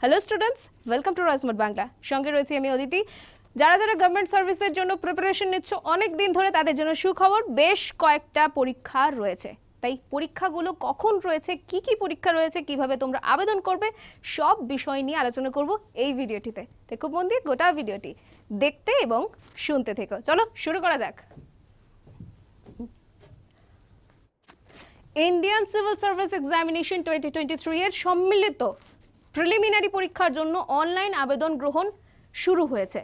Hello students, welcome to রাজমট বাংলা। সঙ্গে রয়েছি আমি অদিতি। যারা যারা গভর্নমেন্ট সার্ভিসের জন্য প্রিপারেশন নিচ্ছ অনেক দিন ধরে, তাদের জন্য সুখবর, বেশ কয়েকটা পরীক্ষা রয়েছে। তাই পরীক্ষাগুলো কখন রয়েছে, কি কি পরীক্ষা রয়েছে, কিভাবে তোমরা আবেদন করবে, সব বিষয় নিয়ে আলোচনা করব এই ভিডিওটিতে। তাই খুব মন দিয়ে গোটা ভিডিওটি দেখতে এবং শুনতে থেকো। চলো শুরু করা যাক। ইন্ডিয়ান সিভিল সার্ভিস এক্সামিনেশন 2023 এর সম্মিলিত প্রিলিমিনারি পরীক্ষার জন্য অনলাইন আবেদন গ্রহণ শুরু হয়েছে।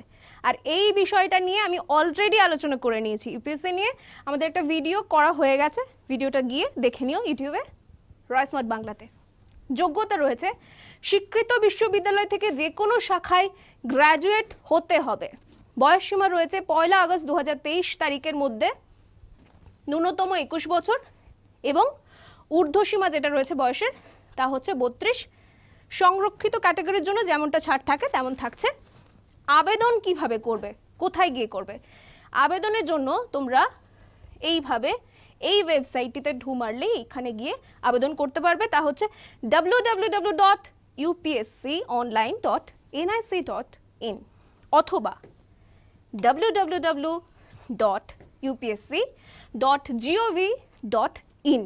আর এই বিষয়টা নিয়ে আমি অলরেডি আলোচনা করে নিয়েছি, ইউপিএসসি নিয়ে আমাদের একটা ভিডিও করা হয়ে গেছে, ভিডিওটা গিয়ে দেখে নিও ইউটিউবে রাজমট বাংলাতে। যোগ্যতা রয়েছে স্বীকৃত বিশ্ববিদ্যালয় থেকে যে কোনো শাখায় গ্র্যাজুয়েট হতে হবে। বয়সসীমা রয়েছে 1 আগস্ট 2023 তারিখের মধ্যে ন্যূনতম 21 বছর এবং ঊর্ধ্বসীমা যেটা রয়েছে বয়সের তা হচ্ছে 32। সংরক্ষিত ক্যাটাগরির জন্য যেমনটা ছাড় থাকে তেমন থাকছে। আবেদন কিভাবে করবে, কোথায় গিয়ে করবে? আবেদনের জন্য তোমরা এইভাবে এই ওয়েবসাইটটিতে ঢু মারলেই এখানে গিয়ে আবেদন করতে পারবে। তা হচ্ছে www.upsconline.nic.in অথবা www.upsc.gov.in।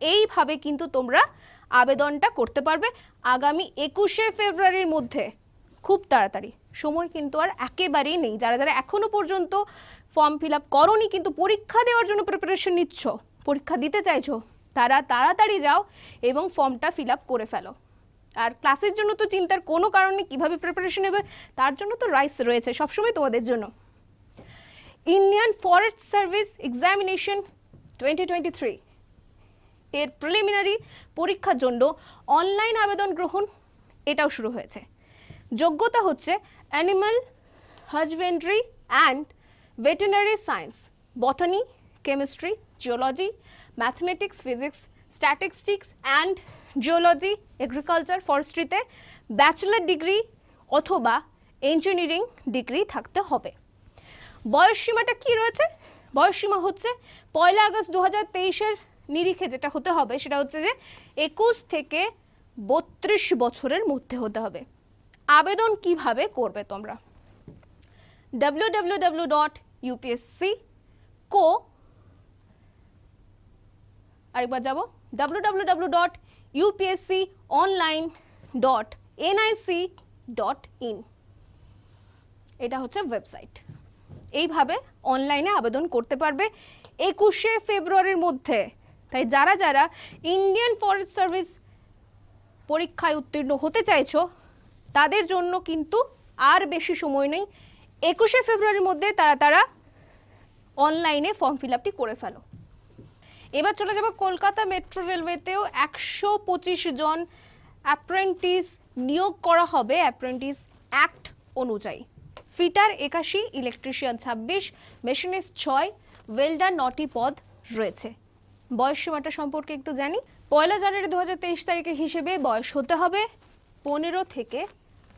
এইভাবে কিন্তু তোমরা আবেদনটা করতে পারবে আগামী 21শে ফেব্রুয়ারির মধ্যে। খুব তাড়াতাড়ি, সময় কিন্তু আর একেবারেই নেই। যারা যারা এখনো পর্যন্ত ফর্ম ফিল আপ করোনি কিন্তু পরীক্ষা দেওয়ার জন্য প্রিপারেশন নিচ্ছ, পরীক্ষা দিতে চাইছো, তারা তাড়াতাড়ি যাও এবং ফর্মটা ফিল আপ করে ফেলো। আর ক্লাসের জন্য তো চিন্তার কোনো কারণ নেই, কীভাবে প্রিপারেশন নেবে তার জন্য তো রাইস রয়েছে সবসময় তোমাদের জন্য। ইন্ডিয়ান ফরেস্ট সার্ভিস এক্সামিনেশন 2023 এর প্রিলিমিনারি পরীক্ষার জন্য অনলাইন আবেদন গ্রহণ এটাও শুরু হয়েছে। যোগ্যতা হচ্ছে animal husbandry and veterinary science, বটানি, chemistry, geology, mathematics, physics, statistics and geology, agriculture, ফরেস্ট্রিতে ব্যাচেলার ডিগ্রি অথবা ইঞ্জিনিয়ারিং ডিগ্রি থাকতে হবে। বয়সসীমাটা কি রয়েছে? বয়সসীমা হচ্ছে 1 আগস্ট 2023 নিরিখে যেটা হতে হবে সেটা হচ্ছে যে 21 থেকে 32 বছরের মধ্যে হতে হবে। আবেদন কিভাবে করবে তোমরা? www.upsc.co আরেকবার যাব www.upsconline.nic.in। এটা হচ্ছে ওয়েবসাইট। এইভাবে অনলাইনে আবেদন করতে পারবে 21শে ফেব্রুয়ারির মধ্যে। তাই যারা যারা ইন্ডিয়ান ফরেস্ট সার্ভিস পরীক্ষায় উত্তীর্ণ হতে চাইছো তাদের জন্য কিন্তু আর বেশি সময় নেই। 21শে ফেব্রুয়ারির মধ্যে তারা অনলাইনে ফর্ম ফিল আপটি করে ফেলো। এবার চলে যাব কলকাতা মেট্রো রেলওয়েতেও 125 জন অ্যাপ্রেন্টিস নিয়োগ করা হবে অ্যাপ্রেন্টিস অ্যাক্ট অনুযায়ী। ফিটার 81, ইলেকট্রিশিয়ান 26, মেশিনিস্ট 6, ওয়েল্ডার 9টি পদ রয়েছে। বয়সসীমাটা সম্পর্কে একটু জানি। 1 জানুয়ারি 2023 তারিখের হিসেবে বয়স হতে হবে 15 থেকে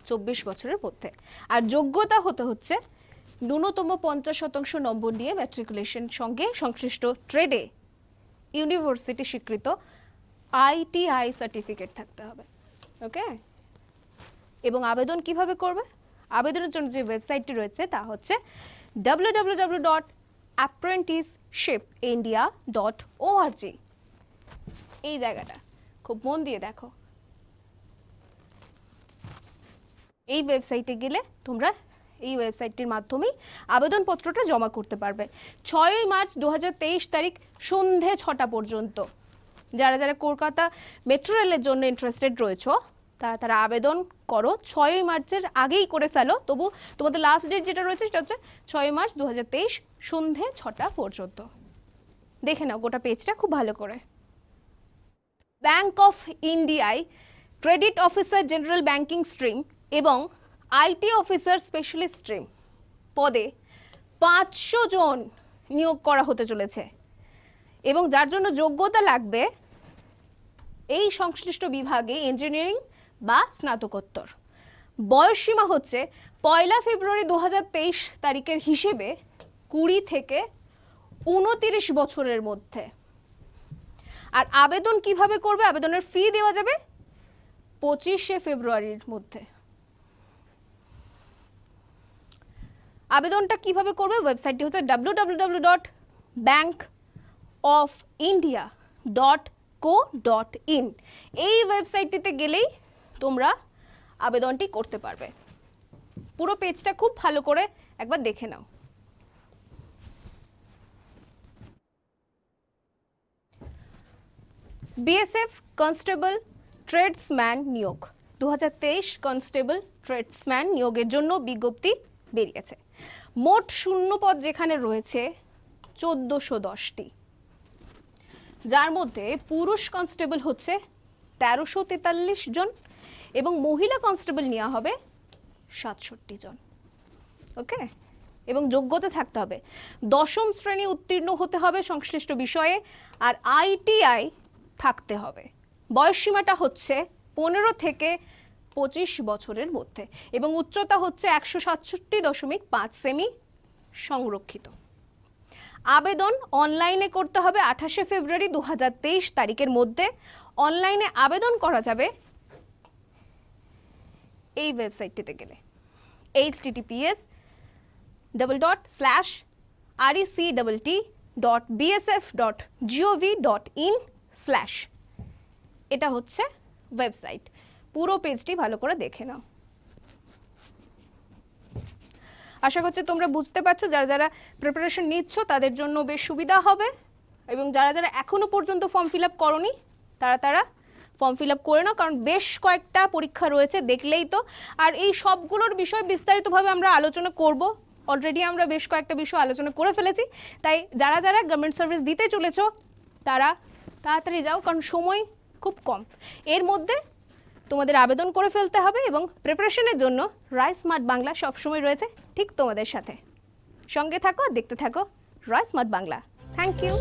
24 বছরের মধ্যে। আর যোগ্যতা হতে হচ্ছে ন্যূনতম 50% নম্বর নিয়ে ম্যাট্রিকুলেশন সঙ্গে সংশ্লিষ্ট ট্রেডে ইউনিভার্সিটি স্বীকৃত ITI সার্টিফিকেট থাকতে হবে। ওকে, এবং আবেদন কিভাবে করবে? আবেদনের জন্য যে ওয়েবসাইটটি রয়েছে তা হচ্ছে www.apprenticeshipindia.org। এই জায়গাটা খুব মন দিয়ে দেখো। এই ওয়েবসাইটে গেলে তোমরা এই ওয়েবসাইটটির মাধ্যমেই আবেদনপত্রটা জমা করতে পারবে। 6 মার্চ 2023 তারিখ সন্ধে 6টা পর্যন্ত। যারা যারা কলকাতা মেট্রো রেলের জন্য ইন্টারেস্টেড রয়েছে তারা আবেদন করো। 6 মার্চের আগেই করে ফেলো, তবু তোমাদের লাস্ট ডেট যেটা রয়েছে সেটা হচ্ছে 6 মার্চ 2023 সন্ধে 6টা পর্যন্ত। দেখে নাও গোটা পেজটা খুব ভালো করে। ব্যাংক অফ ইন্ডিয়ায় credit officer general banking stream এবং IT অফিসার স্পেশালিস্ট স্ট্রিম পদে 500 জন নিয়োগ করা হতে চলেছে এবং যার জন্য যোগ্যতা লাগবে এই সংশ্লিষ্ট বিভাগে ইঞ্জিনিয়ারিং বা স্নাতকোত্তর। বয়সসীমা হচ্ছে 1 ফেব্রুয়ারি 2023 তারিখের হিসেবে 20 থেকে 29 বছরের মধ্যে। আর আবেদন কিভাবে করবে? আবেদনের ফি দেওয়া যাবে 25শে ফেব্রুয়ারির মধ্যে। আবেদনটা কিভাবে করবে? ওয়েবসাইটটি হচ্ছে www.bankofindia.co.in। এই ওয়েবসাইটটিতে গেলেই তোমরা আবেদনটি করতে পারবে। পুরো পেজটা খুব ভালো করে একবার দেখে নাও। বিএসএফ কনস্টেবল ট্রেডসম্যান নিয়োগ 2023 কনস্টেবল ট্রেডসম্যান নিয়োগের জন্য বিজ্ঞপ্তি বেরিয়েছে। মোট শূন্যপদ যেখানে রয়েছে 1410টি, যার মধ্যে পুরুষ কনস্টেবল হচ্ছে 1343 জন এবং মহিলা কনস্টেবল নেওয়া হবে 67 জন। ওকে, এবং যোগ্যতা থাকতে হবে 10ম শ্রেণী উত্তীর্ণ হতে হবে সংশ্লিষ্ট বিষয়ে, আর আইটিআই থাকতে হবে। বয়সসীমাটা হচ্ছে 15 থেকে 25 বছরের মধ্যে এবং উচ্চতা হচ্ছে 167.5 সেমি সংরক্ষিত। আবেদন অনলাইনে করতে হবে 28শে ফেব্রুয়ারি 2023 তারিখের মধ্যে। অনলাইনে আবেদন করা যাবে এই ওয়েবসাইটটিতে গেলে https://rectt.bsf.gov.in/ এটা হচ্ছে ওয়েবসাইট। পুরো পেজটি ভালো করে দেখে নাও। আশা করছি তোমরা বুঝতে পারছো। যারা যারা প্রিপারেশন নিচ্ছ তাদের জন্য বেশ সুবিধা হবে, এবং যারা যারা এখনো পর্যন্ত ফর্ম ফিল আপ করোনি তারা ফর্ম ফিল আপ করে নাও, কারণ বেশ কয়েকটা পরীক্ষা রয়েছে, দেখলেই তো। আর এই সবগুলোর বিষয় বিস্তারিতভাবে আমরা আলোচনা করব। অলরেডি আমরা বেশ কয়েকটা বিষয় আলোচনা করে ফেলেছি, তাই যারা যারা গভর্নমেন্ট সার্ভিস দিতে চলেছো তারা তাড়াতাড়ি যাও, কারণ সময় খুব কম। এর মধ্যে তোমাদের আবেদন করে ফেলতে হবে, এবং প্রিপারেশনের জন্য রায় স্মার্ট বাংলা সবসময় রয়েছে ঠিক তোমাদের সাথে। সঙ্গে থাকো, দেখতে থাকো Roy smart Bangla. Thank you.